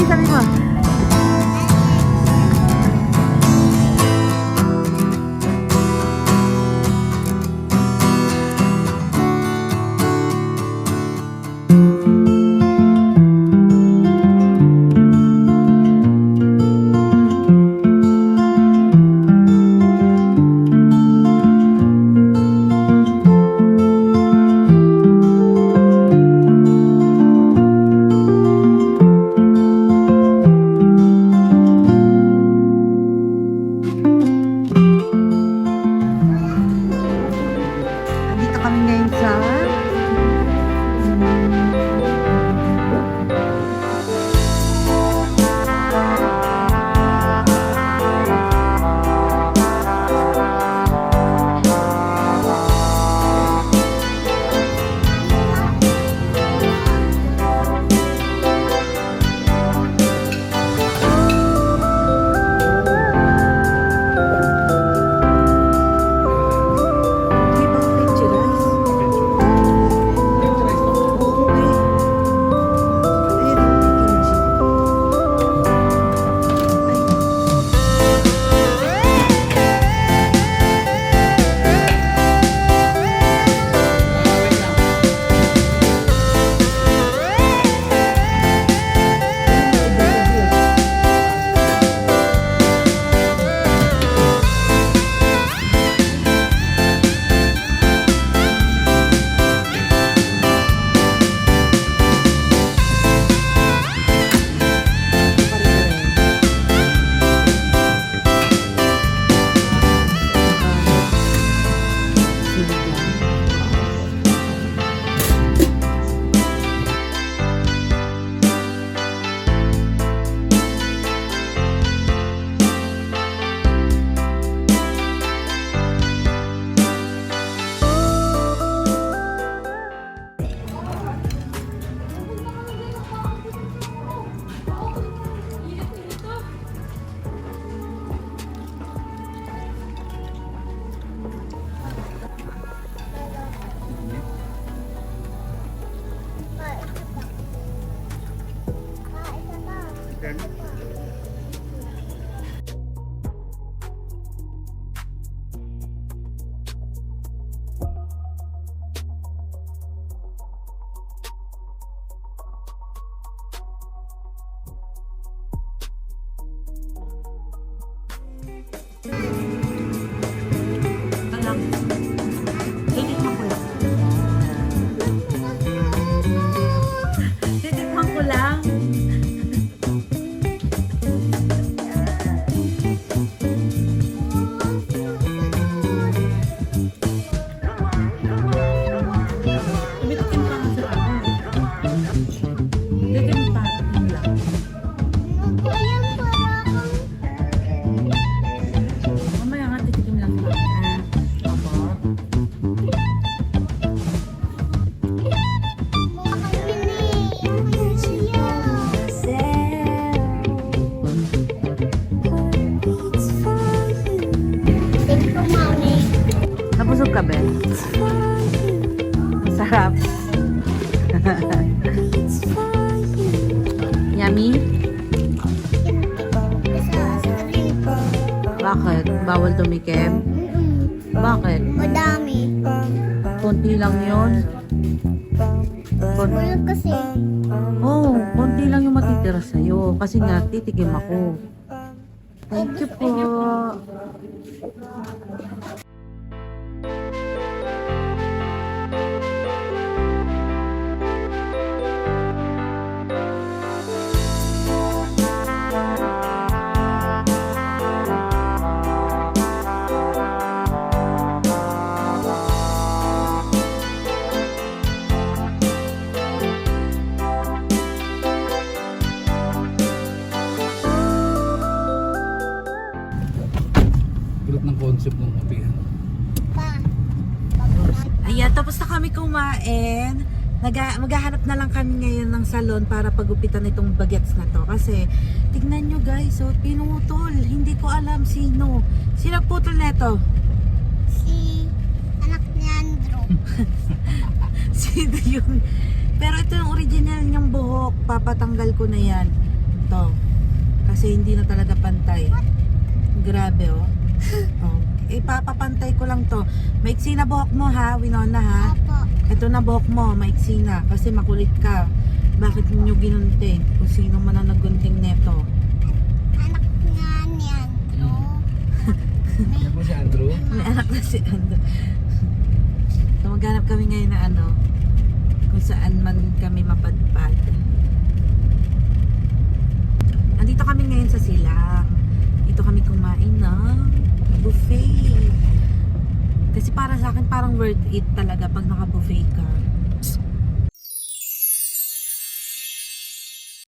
sabi mo. Andito kami ngayon sa titikman ko lang. Tumitikim pa nga sa ako. Titikman pa lang. Mamaya nga titikim lang sa akin. Aba. Nabusog ka, Ben? Sarap. Yummy? Bakit? Bawal tumikim? Bakit? Madami. Konti lang yun. Wala kasi. Oh, konti lang yung matitira sa'yo. Kasi nga, titikim ako. Thank you po. Ng concept ng kapihan. Ayan, tapos na kami kumain. Maghahanap na lang kami ngayon ng salon para pagupitan itong bagets na to. Kasi, tignan nyo guys, so, pinutol. Hindi ko alam sino. Sino putol neto? Si anak ni Andrew. Sino yun? Pero ito yung original niyang buhok. Papatanggal ko na yan. to. Kasi hindi na talaga pantay. Grabe oh. Oh. Ipapapantay ko lang to. Maiksi na buhok mo ha, Winona ha. Opo. Ito na buhok mo, maiksi na. Kasi makulit ka. Bakit nyo ginunting? Kung sino man ang naggunting neto. Anak nga ni Andrew. Anak mo si Andrew? May anak na si Ando. So maghanap kami ngayon na ano, kung saan man kami mapadpad. Andito kami ngayon sa Silang. Dito kami kumain ng buffet. Kasi para sa akin parang worth it talaga pag naka-buffet ka.